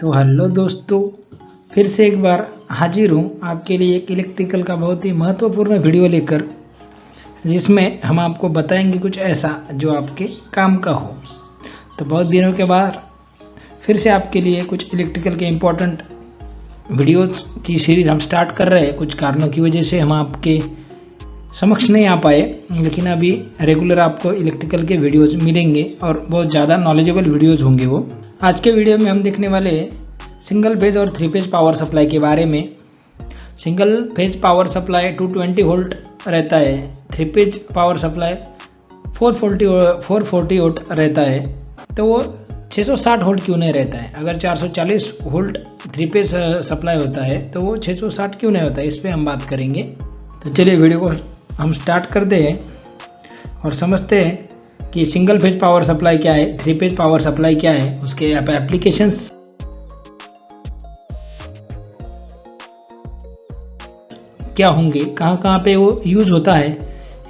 तो हेलो दोस्तों, फिर से एक बार हाजिर हूँ आपके लिए एक इलेक्ट्रिकल का बहुत ही महत्वपूर्ण वीडियो लेकर, जिसमें हम आपको बताएंगे कुछ ऐसा जो आपके काम का हो। तो बहुत दिनों के बाद फिर से आपके लिए कुछ इलेक्ट्रिकल के इम्पोर्टेंट वीडियोस की सीरीज़ हम स्टार्ट कर रहे हैं। कुछ कारणों की वजह से हम आपके समक्ष नहीं आ पाए, लेकिन अभी रेगुलर आपको इलेक्ट्रिकल के वीडियोस मिलेंगे और बहुत ज़्यादा नॉलेजेबल वीडियोस होंगे वो। आज के वीडियो में हम देखने वाले सिंगल फेज और 3 फेज पावर सप्लाई के बारे में। Single phase power supply 220 volt रहता है, 3 फेज पावर सप्लाई 440 वोल्ट रहता है। तो वो 660 वोल्ट क्यों नहीं रहता है? अगर 440 वोल्ट 3 फेज सप्लाई होता है तो वो 660 क्यों नहीं होता है? इस पर हम बात करेंगे। तो चलिए वीडियो को हम स्टार्ट करते हैं और समझते हैं कि सिंगल फेज पावर सप्लाई क्या है, 3 फेज पावर सप्लाई क्या है, उसके एप्लीकेशंस क्या होंगे, कहाँ कहाँ पे वो यूज़ होता है।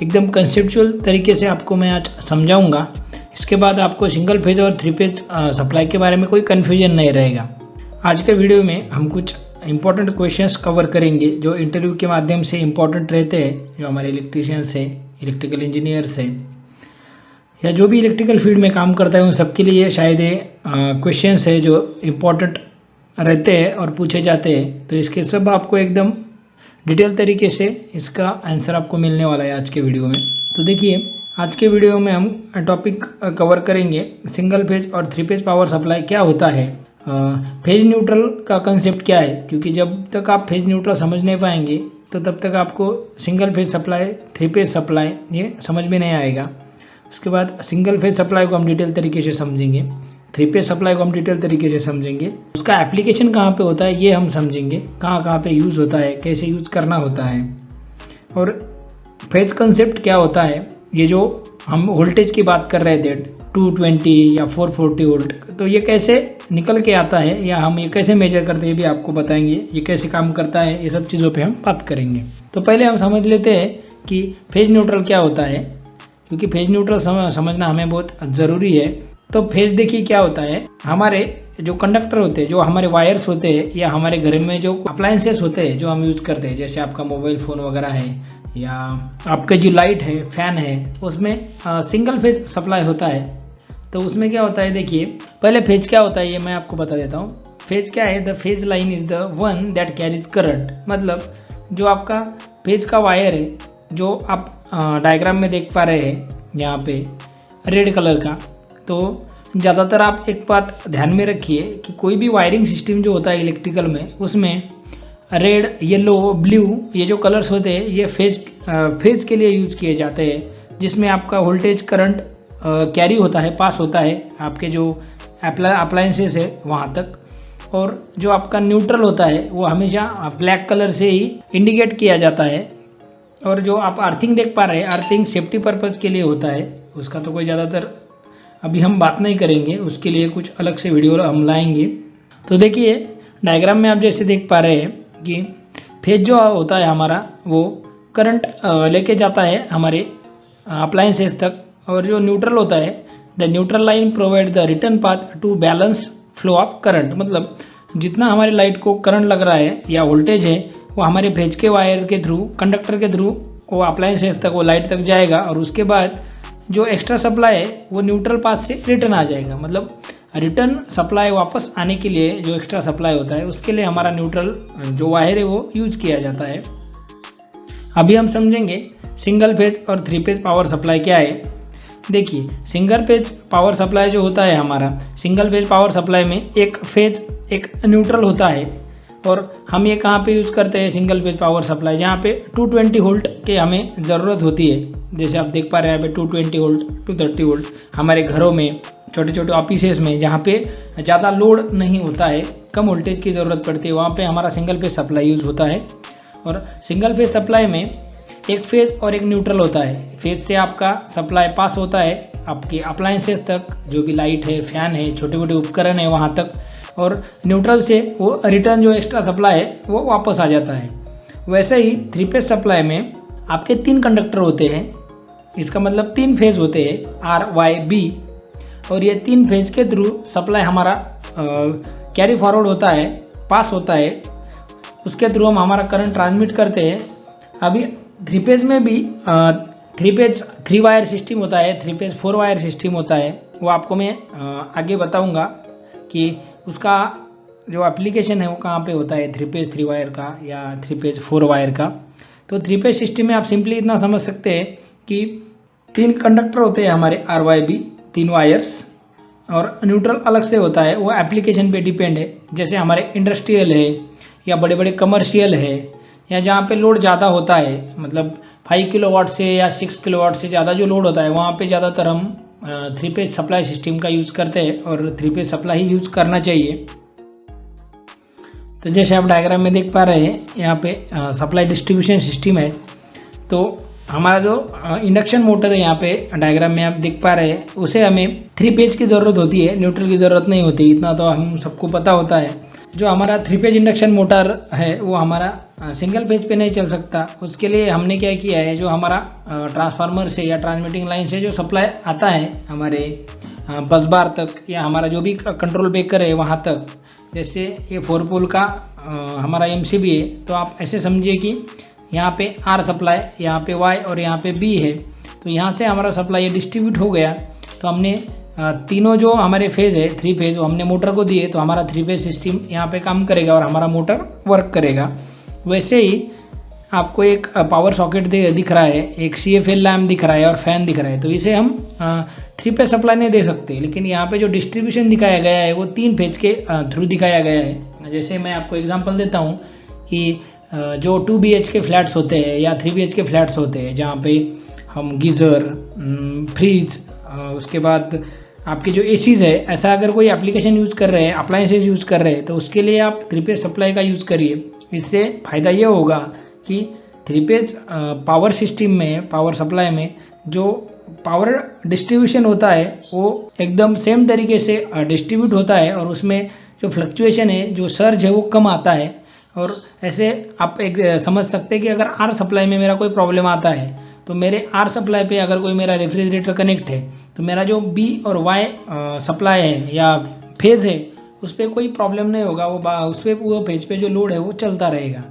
एकदम कंसेप्चुअल तरीके से आपको मैं आज समझाऊंगा। इसके बाद आपको सिंगल फेज और 3 फेज सप्लाई के बारे में कोई कन्फ्यूजन नहीं रहेगा। आज के वीडियो में हम कुछ इम्पोर्टेंट क्वेश्चंस कवर करेंगे जो इंटरव्यू के माध्यम से इम्पोर्टेंट रहते हैं, जो हमारे इलेक्ट्रीशियंस है, इलेक्ट्रिकल इंजीनियर्स है, या जो भी इलेक्ट्रिकल फील्ड में काम करता है उन सबके लिए शायद ये क्वेश्चंस है जो इम्पोर्टेंट रहते हैं और पूछे जाते हैं। तो इसके सब आपको एकदम डिटेल तरीके से इसका आंसर आपको मिलने वाला है आज के वीडियो में। तो देखिए, आज के वीडियो में हम टॉपिक कवर करेंगे सिंगल फेज और 3 फेज पावर सप्लाई क्या होता है, फेज न्यूट्रल का कंसेप्ट क्या है, क्योंकि जब तक आप फेज न्यूट्रल समझ नहीं पाएंगे तो तब तक आपको single phase supply 3 phase supply ये समझ में नहीं आएगा। उसके बाद सिंगल फेज सप्लाई को हम डिटेल तरीके से समझेंगे, 3 फेज सप्लाई को हम डिटेल तरीके से समझेंगे, उसका एप्लीकेशन कहाँ पे होता है ये हम समझेंगे, कहाँ कहाँ पे यूज़ होता है, कैसे यूज़ करना होता है, और फेज कंसेप्ट क्या होता है। ये जो हम वोल्टेज की बात कर रहे थे 220 या 440 वोल्ट, तो ये कैसे निकल के आता है या हम ये कैसे मेजर करते हैं ये भी आपको बताएंगे, ये कैसे काम करता है, ये सब चीज़ों पे हम बात करेंगे। तो पहले हम समझ लेते हैं कि फेज न्यूट्रल क्या होता है, क्योंकि फेज न्यूट्रल समझना हमें बहुत ज़रूरी है। तो फेज देखिए क्या होता है, हमारे जो कंडक्टर होते हैं, जो हमारे वायर्स होते हैं, या हमारे घर में जो अप्लायंसेस होते हैं जो हम यूज़ करते हैं, जैसे आपका मोबाइल फ़ोन वगैरह है या आपका जो लाइट है, फैन है, उसमें सिंगल फेज सप्लाई होता है। तो उसमें क्या होता है, देखिए पहले फेज क्या होता है ये मैं आपको बता देता हूँ। फेज क्या है? The phase line is the one that carries current. मतलब जो आपका फेज का वायर है, जो आप डायग्राम में देख पा रहे हैं यहाँ पे रेड कलर का। तो ज़्यादातर आप एक बात ध्यान में रखिए कि कोई भी वायरिंग सिस्टम जो होता है इलेक्ट्रिकल में, उसमें रेड, येलो, ब्लू ये जो कलर्स होते हैं ये फेज के लिए यूज़ किए जाते हैं, जिसमें आपका वोल्टेज करंट कैरी होता है, पास होता है आपके जो अप्लायंसेस है वहाँ तक। और जो आपका न्यूट्रल होता है वो हमेशा ब्लैक कलर से ही इंडिकेट किया जाता है। और जो आप अर्थिंग देख पा रहे हैं, अर्थिंग सेफ्टी पर्पज़ के लिए होता है, उसका तो कोई ज़्यादातर अभी हम बात नहीं करेंगे, उसके लिए कुछ अलग से वीडियो हम लाएंगे। तो देखिए डायग्राम में आप जैसे देख पा रहे हैं कि फेज जो होता है हमारा वो करंट लेके जाता है हमारे अप्लायंसेस तक, और जो न्यूट्रल होता है, the neutral line provide the return path to balance flow of current. मतलब जितना हमारे लाइट को करंट लग रहा है या वोल्टेज है वो हमारे फेज के वायर के थ्रू, कंडक्टर के थ्रू वो अप्लायंसेस तक, वो लाइट तक जाएगा, और उसके बाद जो एक्स्ट्रा सप्लाई है वो न्यूट्रल पाथ से रिटर्न आ जाएगा। मतलब रिटर्न सप्लाई वापस आने के लिए जो एक्स्ट्रा सप्लाई होता है उसके लिए हमारा न्यूट्रल जो वायर है वो यूज़ किया जाता है। अभी हम समझेंगे सिंगल फेज और 3 फेज पावर सप्लाई क्या है। देखिए सिंगल फेज पावर सप्लाई जो होता है हमारा, सिंगल फेज पावर सप्लाई में एक फेज एक न्यूट्रल होता है। और हम ये कहाँ पे यूज़ करते हैं सिंगल फेज पावर सप्लाई, जहाँ पे 220 वोल्ट के हमें ज़रूरत होती है। जैसे आप देख पा रहे हैं यहाँ पे 220 वोल्ट 230 वोल्ट हमारे घरों में, छोटे छोटे ऑफिसेस में, जहाँ पे ज़्यादा लोड नहीं होता है, कम वोल्टेज की ज़रूरत पड़ती है, वहाँ पे हमारा सिंगल फेज सप्लाई यूज़ होता है। और सिंगल फेज सप्लाई में एक फेज और एक न्यूट्रल होता है। फेज से आपका सप्लाई पास होता है आपके अप्लायंसेस तक, जो भी लाइट है, फैन है, छोटे मोटे उपकरण है वहाँ तक, और न्यूट्रल से वो रिटर्न जो एक्स्ट्रा सप्लाई है वो वापस आ जाता है। वैसे ही 3 फेज सप्लाई में आपके 3 कंडक्टर होते हैं, इसका मतलब 3 फेज होते हैं R, Y, B, और ये 3 फेज के थ्रू सप्लाई हमारा कैरी फॉरवर्ड होता है, पास होता है, उसके थ्रू हम हमारा करंट ट्रांसमिट करते हैं। अभी 3 फेज में भी 3 फेज 3 वायर सिस्टम होता है, 3 फेज 4 वायर सिस्टम होता है। वो आपको मैं आगे बताऊंगा कि उसका जो एप्लीकेशन है वो कहाँ पे होता है, 3 फेज 3 वायर का या 3 फेज 4 वायर का। तो 3 फेज सिस्टम में आप सिंपली इतना समझ सकते हैं कि 3 कंडक्टर होते हैं हमारे RYB, 3 वायर्स, और न्यूट्रल अलग से होता है। वो एप्लीकेशन पे डिपेंड है। जैसे हमारे इंडस्ट्रियल है या बड़े बड़े कमर्शियल है या जहाँ पे लोड ज़्यादा होता है, मतलब 5 किलोवाट से या 6 किलोवाट से ज़्यादा जो लोड होता है, वहाँ पे ज़्यादातर हम 3 फेज सप्लाई सिस्टम का यूज़ करते हैं और 3 फेज सप्लाई ही यूज़ करना चाहिए। तो जैसे आप डायग्राम में देख पा रहे हैं, यहाँ पे सप्लाई डिस्ट्रीब्यूशन सिस्टम है। तो हमारा जो इंडक्शन मोटर है यहाँ पे डायग्राम में आप देख पा रहे हैं, उसे हमें 3 फेज की ज़रूरत होती है, न्यूट्रल की ज़रूरत नहीं होती। इतना तो हम सबको पता होता है। जो हमारा 3 फेज इंडक्शन मोटर है वो हमारा सिंगल फेज पे नहीं चल सकता। उसके लिए हमने क्या किया है, जो हमारा ट्रांसफार्मर से या ट्रांसमिटिंग लाइन से जो सप्लाई आता है हमारे बस बार तक या हमारा जो भी कंट्रोल ब्रेकर है वहाँ तक, जैसे ये 4 पोल का हमारा MCB है, तो आप ऐसे समझिए कि यहाँ पे R सप्लाई, यहाँ पे Y और यहाँ पे B है। तो यहाँ से हमारा सप्लाई डिस्ट्रीब्यूट हो गया। तो हमने तीनों जो हमारे फेज है 3 फेज, वो हमने मोटर को दिए, तो हमारा 3 फेज सिस्टम यहाँ पे काम करेगा और हमारा मोटर वर्क करेगा। वैसे ही आपको एक पावर सॉकेट दिख रहा है, एक CFL लैम्प दिख रहा है और फैन दिख रहा है। तो इसे हम 3 फेज सप्लाई नहीं दे सकते, लेकिन यहाँ पे जो डिस्ट्रीब्यूशन दिखाया गया है वो 3 फेज के थ्रू दिखाया गया है। जैसे मैं आपको एग्जांपल देता हूँ कि जो 2 BHK फ्लैट्स होते हैं या 3 BHK फ्लैट्स होते हैं, जहाँ पे हम गीज़र, फ्रिज, उसके बाद आपके जो ACs है, ऐसा अगर कोई एप्लीकेशन यूज़ कर रहे हैं, अप्लायंसेज यूज़ कर रहे हैं, तो उसके लिए आप 3 फेज सप्लाई का यूज़ करिए। इससे फ़ायदा ये होगा कि 3 फेज पावर सिस्टम में, पावर सप्लाई में जो पावर डिस्ट्रीब्यूशन होता है वो एकदम सेम तरीके से डिस्ट्रीब्यूट होता है और उसमें जो फ्लक्चुएशन है, जो सर्ज है, वो कम आता है। और ऐसे आप एक समझ सकते हैं कि अगर R सप्लाई में मेरा कोई प्रॉब्लम आता है, तो मेरे R सप्लाई पे अगर कोई मेरा रेफ्रिजरेटर कनेक्ट है, तो मेरा जो B और Y सप्लाई है या फेज है, उस पर कोई प्रॉब्लम नहीं होगा। उस पर वो फेज पे जो लोड है वो चलता रहेगा।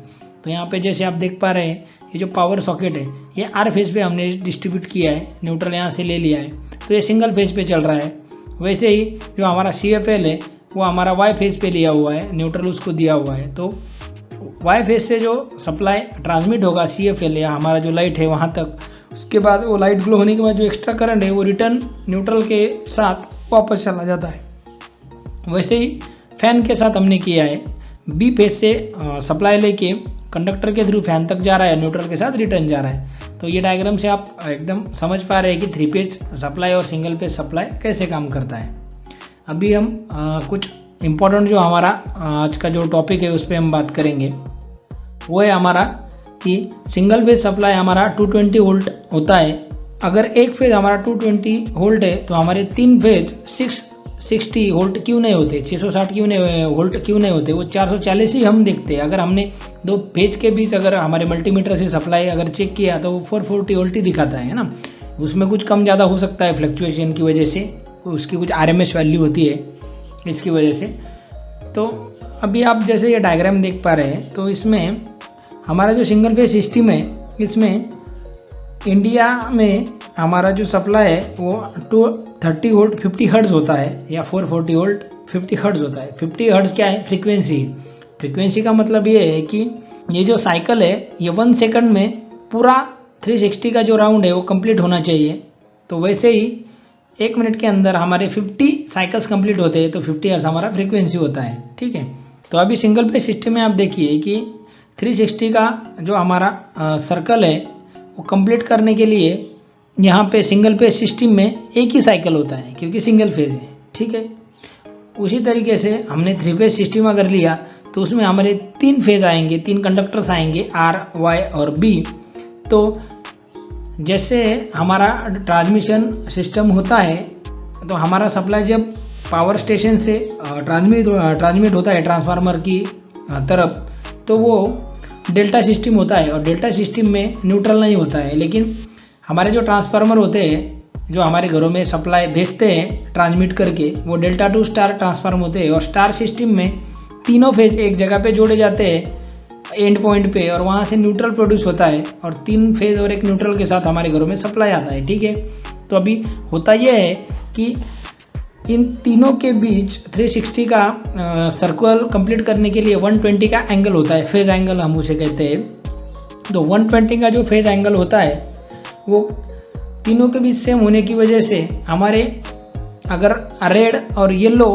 तो यहाँ पे जैसे आप देख पा रहे हैं, ये जो पावर सॉकेट है ये R फेज पे हमने डिस्ट्रीब्यूट किया है, न्यूट्रल यहाँ से ले लिया है, तो ये सिंगल फेज पे चल रहा है। वैसे ही जो हमारा CFL है वो हमारा Y फेज पे लिया हुआ है, न्यूट्रल उसको दिया हुआ है। तो Y फेज से जो सप्लाई ट्रांसमिट होगा CFL या हमारा जो लाइट है वहाँ तक, उसके बाद वो लाइट ग्लो होने के बाद जो एक्स्ट्रा करंट है वो रिटर्न न्यूट्रल के साथ वापस चला जाता है। वैसे ही फैन के साथ हमने किया है, B फेज से सप्लाई लेके कंडक्टर के थ्रू फैन तक जा रहा है, न्यूट्रल के साथ रिटर्न जा रहा है। तो ये डायग्राम से आप एकदम समझ पा रहे हैं कि 3 फेज सप्लाई और सिंगल फेज सप्लाई कैसे काम करता है। अभी हम कुछ इम्पोर्टेंट जो हमारा आज का जो टॉपिक है उस पर हम बात करेंगे। वो है हमारा कि सिंगल फेज सप्लाई हमारा 220 वोल्ट होता है। अगर एक फेज हमारा 220 वोल्ट है तो हमारे 3 फेज 660 वोल्ट क्यों नहीं होते, 660 क्यों नहीं वोल्ट क्यों नहीं होते, वो 440 ही हम देखते हैं। अगर हमने 2 फेज के बीच अगर हमारे मल्टीमीटर से सप्लाई अगर चेक किया तो वो 440 वोल्ट ही दिखाता है ना। उसमें कुछ कम ज़्यादा हो सकता है फ्लक्चुएशन की वजह से, उसकी कुछ RMS वैल्यू होती है इसकी वजह से। तो अभी आप जैसे ये डायग्राम देख पा रहे हैं, तो इसमें हमारा जो सिंगल फेज सिस्टम है, इसमें इंडिया में हमारा जो सप्लाई है वो 230 वोल्ट 50 हर्ट्ज होता है या 440 वोल्ट 50 हर्ट्ज होता है। 50 हर्ट्ज क्या है? फ्रीक्वेंसी। फ्रीक्वेंसी का मतलब ये है कि ये जो साइकिल है ये 1 सेकंड में पूरा 360 का जो राउंड है वो कंप्लीट होना चाहिए। तो वैसे ही 1 मिनट के अंदर हमारे 50 साइकिल्स कंप्लीट होते हैं, तो 50 हर्ट्ज हमारा फ्रीक्वेंसी होता है। ठीक है। तो अभी सिंगल फेज सिस्टम में आप देखिए कि 360 का जो हमारा सर्कल है वो कंप्लीट करने के लिए यहाँ पे सिंगल फेज सिस्टम में एक ही साइकिल होता है, क्योंकि सिंगल फेज है। ठीक है। उसी तरीके से हमने 3 फेज सिस्टम अगर लिया तो उसमें हमारे 3 फेज आएंगे, 3 कंडक्टर्स आएंगे R, Y और B। तो जैसे हमारा ट्रांसमिशन सिस्टम होता है, तो हमारा सप्लाई जब पावर स्टेशन से ट्रांसमिट होता है ट्रांसफार्मर की तरफ, तो वो डेल्टा सिस्टम होता है। और डेल्टा सिस्टम में न्यूट्रल नहीं होता है, लेकिन हमारे जो ट्रांसफार्मर होते हैं जो हमारे घरों में सप्लाई भेजते हैं ट्रांसमिट करके, वो डेल्टा टू स्टार ट्रांसफार्म होते हैं और स्टार सिस्टम में तीनों फेज एक जगह पे जोड़े जाते हैं एंड पॉइंट पे, और वहाँ से न्यूट्रल प्रोड्यूस होता है और 3 फेज और एक न्यूट्रल के साथ हमारे घरों में सप्लाई आता है। ठीक है, तो अभी होता यह है कि इन तीनों के बीच 360 का सर्कल कंप्लीट करने के लिए 120 का एंगल होता है, फेज एंगल हम उसे कहते हैं। तो 120 का जो फेज एंगल होता है वो तीनों के बीच सेम होने की वजह से हमारे अगर रेड और येलो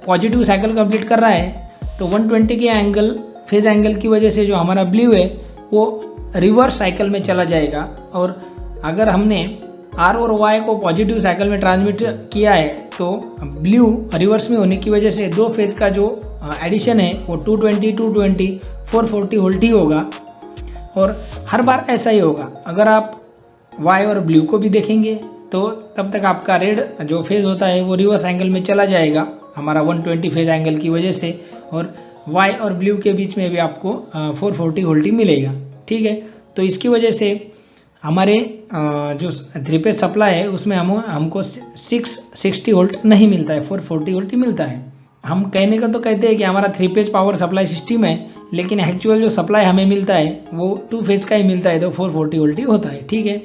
पॉजिटिव साइकिल कंप्लीट कर रहा है तो 120 के एंगल फेज एंगल की वजह से जो हमारा ब्लू है वो रिवर्स साइकिल में चला जाएगा। और अगर हमने आर और वाई को पॉजिटिव साइकिल में ट्रांसमिट किया है तो ब्लू रिवर्स में होने की वजह से दो फेज का जो एडिशन है वो 220 220 440 वोल्ट ही होगा। और हर बार ऐसा ही होगा। अगर आप वाई और ब्लू को भी देखेंगे तो तब तक आपका रेड जो फेज होता है वो रिवर्स एंगल में चला जाएगा हमारा 120 फेज एंगल की वजह से, और वाई और ब्लू के बीच में भी आपको 440 वोल्ट ही मिलेगा। ठीक है, तो इसकी वजह से हमारे जो 3 फेज सप्लाई है उसमें हमको 660 वोल्ट नहीं मिलता है, 440 वोल्ट ही मिलता है। हम कहने का तो कहते हैं कि हमारा 3 फेज पावर सप्लाई सिस्टम है, लेकिन एक्चुअल जो सप्लाई हमें मिलता है वो 2 फेज का ही मिलता है, तो 440 वोल्ट ही होता है। ठीक है।